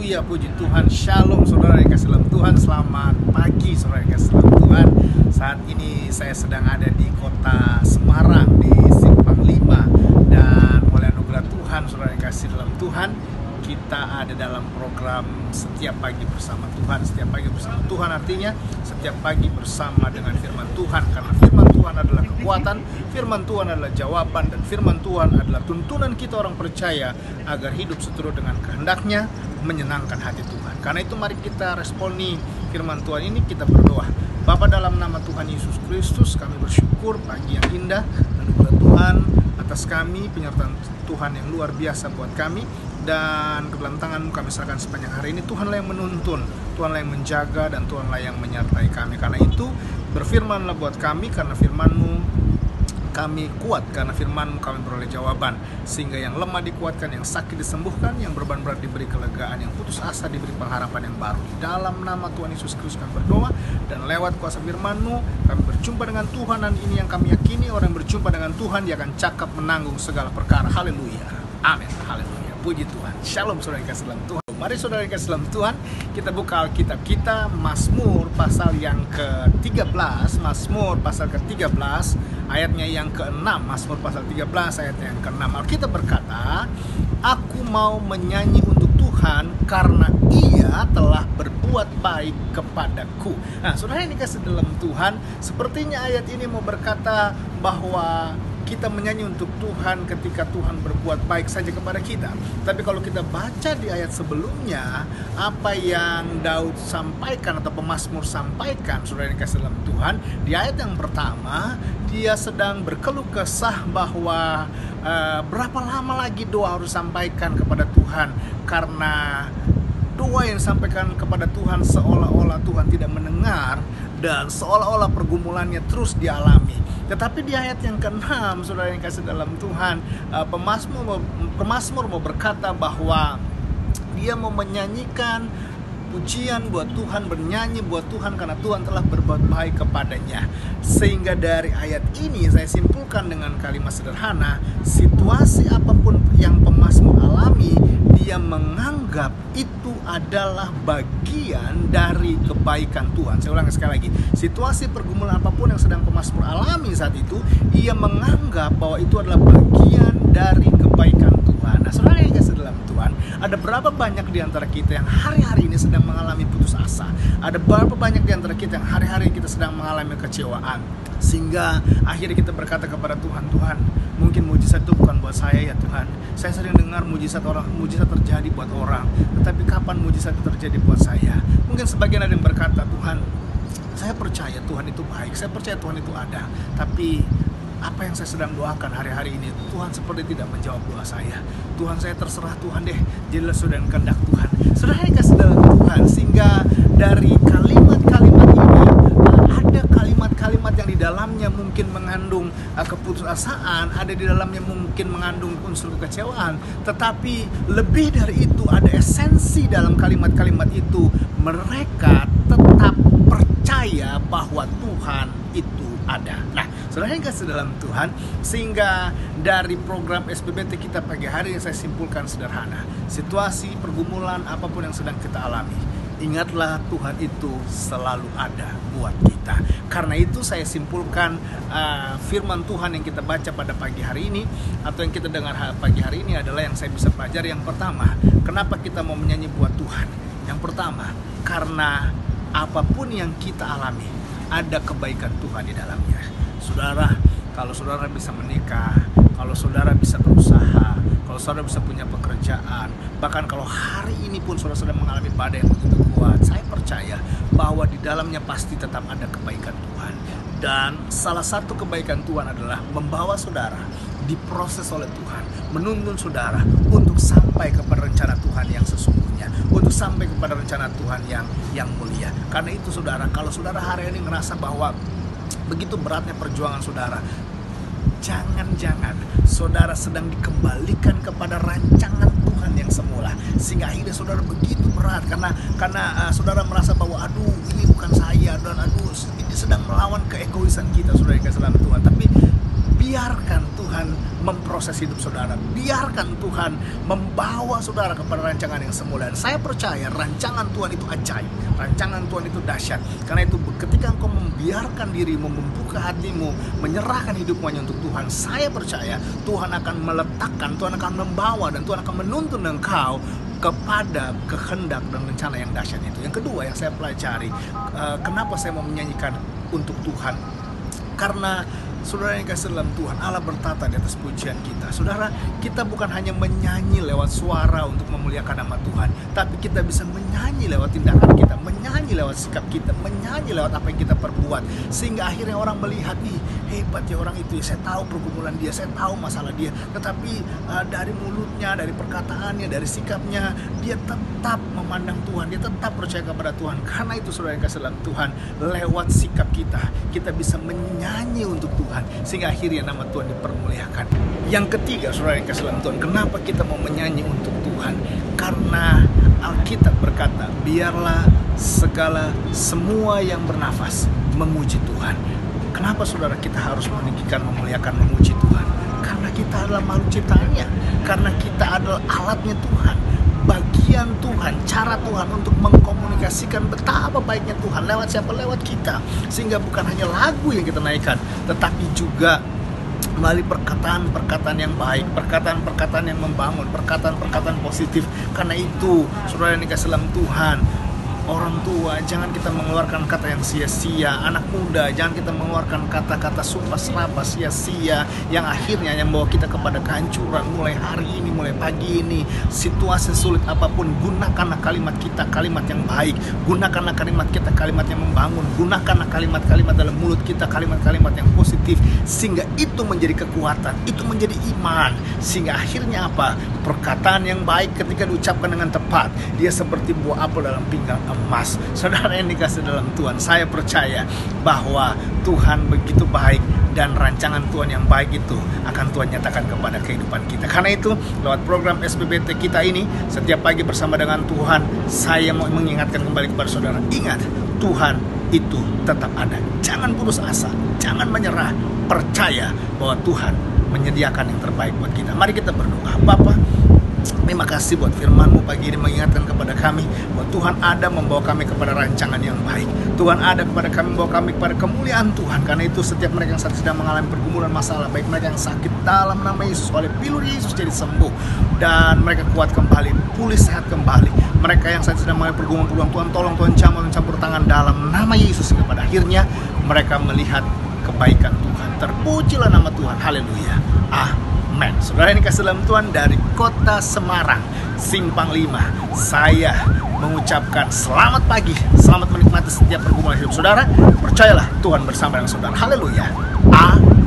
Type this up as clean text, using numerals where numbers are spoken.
Haleluya, puji Tuhan. Shalom saudara yang kasih dalam Tuhan. Selamat pagi saudara yang kasih dalam Tuhan. Saat ini saya sedang ada di kota Semarang, di Simpang 5. Dan oleh anugerah Tuhan saudara yang kasih dalam Tuhan, kita ada dalam program Setiap Pagi Bersama Tuhan. Setiap Pagi Bersama Tuhan artinya setiap pagi bersama dengan firman Tuhan. Karena firman Tuhan adalah kekuatan, firman Tuhan adalah jawaban, dan firman Tuhan adalah tuntunan kita orang percaya agar hidup seturut dengan kehendaknya, menyenangkan hati Tuhan. Karena itu mari kita responi firman Tuhan ini, kita berdoa. Bapa, dalam nama Tuhan Yesus Kristus, kami bersyukur pagi yang indah, anugerah Tuhan atas kami, penyertaan Tuhan yang luar biasa buat kami. Dan ke dalam tangan-Mu kami serahkan sepanjang hari ini. Tuhanlah yang menuntun, Tuhanlah yang menjaga, dan Tuhanlah yang menyertai kami. Karena itu berfirmanlah buat kami, karena firman-Mu kami kuat, karena firman-Mu kami beroleh jawaban. Sehingga yang lemah dikuatkan, yang sakit disembuhkan, yang beban berat diberi kelegaan, yang putus asa diberi pengharapan yang baru. Di dalam nama Tuhan Yesus Kristus kami berdoa, dan lewat kuasa firman-Mu kami berjumpa dengan Tuhan. Dan ini yang kami yakini, orang yang berjumpa dengan Tuhan dia akan cakap menanggung segala perkara. Haleluya, amin, haleluya. Puji Tuhan. Shalom saudara yang kasih dalam Tuhan. Mari saudara yang kasih dalam Tuhan, kita buka Alkitab kita, Mazmur pasal yang ke-13. Mazmur pasal ke-13 ayatnya yang ke-6. Mazmur pasal 13 ayatnya yang ke-6. Alkitab berkata, aku mau menyanyi untuk Tuhan karena Ia telah berbuat baik kepadaku. Nah, saudara yang dikasih dalam Tuhan, sepertinya ayat ini mau berkata bahwa kita menyanyi untuk Tuhan ketika Tuhan berbuat baik saja kepada kita. Tapi kalau kita baca di ayat sebelumnya, apa yang Daud sampaikan atau pemazmur sampaikan, saudara yang kasih dalam Tuhan, di ayat yang pertama, dia sedang berkeluh kesah bahwa berapa lama lagi doa harus sampaikan kepada Tuhan. Karena doa yang disampaikan kepada Tuhan seolah-olah Tuhan tidak mendengar, dan seolah-olah pergumulannya terus dialami. Tetapi di ayat yang ke-6, saudara yang kasih dalam Tuhan, pemazmur mau berkata bahwa dia mau menyanyikan pujian buat Tuhan, bernyanyi buat Tuhan karena Tuhan telah berbuat baik kepadanya. Sehingga dari ayat ini saya simpulkan dengan kalimat sederhana, situasi apapun yang pemazmur alami, dia menganggap itu adalah bagian dari kebaikan Tuhan. Saya ulangi sekali lagi, situasi pergumulan apapun yang sedang pemazmur alami saat itu, ia menganggap bahwa itu adalah bagian dari kebaikan Tuhan. Nah, saudara yang kasih dalam Tuhan, ada berapa banyak di antara kita yang hari-hari ini sedang mengalami putus asa? Ada berapa banyak di antara kita yang hari-hari kita sedang mengalami kecewaan? Sehingga akhirnya kita berkata kepada Tuhan, Tuhan, mungkin mujizat itu bukan buat saya ya Tuhan. Saya sering dengar mujizat terjadi buat orang, tetapi kapan mujizat itu terjadi buat saya? Mungkin sebagian ada yang berkata, Tuhan, saya percaya Tuhan itu baik, saya percaya Tuhan itu ada, tapi apa yang saya sedang doakan hari-hari ini, Tuhan seperti tidak menjawab doa saya. Tuhan, saya terserah Tuhan deh, jadilah sudah kehendak Tuhan. Saudara yang kasih dalam Tuhan, sehingga dari kalimat-kalimat ini ada kalimat-kalimat yang di dalamnya mungkin mengandung keputusasaan, ada di dalamnya mungkin mengandung unsur kekecewaan, tetapi lebih dari itu ada esensi dalam kalimat-kalimat itu. Mereka tetap percaya bahwa Tuhan itu ada. Nah, saudara yang kasih dalam Tuhan, sehingga dari program SBBT kita pagi hari ini saya simpulkan sederhana, situasi pergumulan apapun yang sedang kita alami, ingatlah Tuhan itu selalu ada buat kita. Karena itu saya simpulkan firman Tuhan yang kita baca pada pagi hari ini, atau yang kita dengar pagi hari ini adalah yang saya bisa pelajari. Yang pertama, kenapa kita mau menyanyi buat Tuhan? Yang pertama, karena apapun yang kita alami, ada kebaikan Tuhan di dalamnya. Saudara, kalau saudara bisa menikah, kalau saudara bisa berusaha, kalau saudara bisa punya pekerjaan, bahkan kalau hari ini pun saudara sedang mengalami badai yang begitu kuat, saya percaya bahwa di dalamnya pasti tetap ada kebaikan Tuhan. Dan salah satu kebaikan Tuhan adalah membawa saudara diproses oleh Tuhan, menuntun saudara untuk sampai kepada rencana Tuhan yang sesungguhnya, untuk sampai kepada rencana Tuhan yang mulia. Karena itu saudara, kalau saudara hari ini ngerasa bahwa begitu beratnya perjuangan saudara, jangan-jangan saudara sedang dikembalikan kepada rancangan Tuhan yang semula, sehingga akhirnya saudara begitu berat karena saudara merasa bahwa aduh ini bukan saya, dan aduh ini sedang melawan keegoisan kita, saudara yang kasih dalam Tuhan. Tapi biarkan Tuhan memproses hidup saudara. Biarkan Tuhan membawa saudara kepada rancangan yang semula. Dan saya percaya rancangan Tuhan itu ajaib, rancangan Tuhan itu dahsyat. Karena itu ketika engkau membiarkan dirimu, membuka hatimu, menyerahkan hidupmu hanya untuk Tuhan, saya percaya Tuhan akan meletakkan, Tuhan akan membawa, dan Tuhan akan menuntun engkau kepada kehendak dan rencana yang dahsyat itu. Yang kedua yang saya pelajari, kenapa saya mau menyanyikan untuk Tuhan? Karena saudara yang kasih dalam Tuhan, Allah bertata di atas pujian kita. Saudara, kita bukan hanya menyanyi lewat suara untuk memuliakan nama Tuhan, tapi kita bisa menyanyi lewat tindakan kita, menyanyi lewat sikap kita, menyanyi lewat apa yang kita perbuat, sehingga akhirnya orang melihat, ih hebat ya orang itu, saya tahu pergumulan dia, saya tahu masalah dia, tetapi dari mulutnya, dari perkataannya, dari sikapnya, dia tetap memandang Tuhan, dia tetap percaya kepada Tuhan. Karena itu saudara yang kasih dalam Tuhan, lewat sikap kita bisa menyanyi untuk Tuhan, sehingga akhirnya nama Tuhan dipermuliakan. Yang ketiga saudara yang kasih dalam Tuhan, kenapa kita mau menyanyi untuk Tuhan? Karena Alkitab berkata, biarlah semua yang bernafas memuji Tuhan. Kenapa saudara kita harus meninggikan, memuliakan, memuji Tuhan? Karena kita adalah makhluk ciptaannya, karena kita adalah alatnya Tuhan, bagian Tuhan, cara Tuhan untuk mengkomunikasikan betapa baiknya Tuhan. Lewat siapa? Lewat kita. Sehingga bukan hanya lagu yang kita naikkan, tetapi juga melalui perkataan-perkataan yang baik, perkataan-perkataan yang membangun, perkataan-perkataan positif. Karena itu saudara yang dikasih dalam Tuhan, orang tua, jangan kita mengeluarkan kata yang sia-sia. Anak muda, jangan kita mengeluarkan kata-kata sumpah serapah sia-sia yang akhirnya yang membawa kita kepada kehancuran. Mulai hari ini, mulai pagi ini, situasi sulit apapun, gunakanlah kalimat kita, kalimat yang baik. Gunakanlah kalimat kita, kalimat yang membangun. Gunakanlah kalimat-kalimat dalam mulut kita, kalimat-kalimat yang positif, sehingga itu menjadi kekuatan, itu menjadi iman. Sehingga akhirnya apa? Perkataan yang baik ketika diucapkan dengan tepat, dia seperti buah apel dalam pinggang emas. Saudara yang dikasih dalam Tuhan, saya percaya bahwa Tuhan begitu baik, dan rancangan Tuhan yang baik itu akan Tuhan nyatakan kepada kehidupan kita. Karena itu lewat program SBBT kita ini, setiap pagi bersama dengan Tuhan, saya mau mengingatkan kembali kepada saudara, ingat, Tuhan itu tetap ada. Jangan putus asa, jangan menyerah, percaya bahwa Tuhan menyediakan yang terbaik buat kita. Mari kita berdoa. Bapa, terima kasih buat firman-Mu pagi ini mengingatkan kepada kami bahwa Tuhan ada membawa kami kepada rancangan yang baik. Tuhan ada kepada kami, membawa kami kepada kemuliaan Tuhan. Karena itu setiap mereka yang sedang mengalami pergumulan masalah, baik mereka yang sakit, dalam nama Yesus, oleh pilur Yesus jadi sembuh, dan mereka kuat kembali, pulih sehat kembali. Mereka yang sedang mengalami pergumulan, Tuhan tolong, Tuhan campur tangan dalam nama Yesus, sehingga pada akhirnya mereka melihat kebaikan Tuhan. Terpujilah nama Tuhan. Haleluya. Amen. Saudara yang dikasih dalam Tuhan, dari kota Semarang, Simpang 5, saya mengucapkan selamat pagi, selamat menikmati setiap pergumulan hidup saudara. Percayalah, Tuhan bersama dengan saudara. Haleluya. Amen.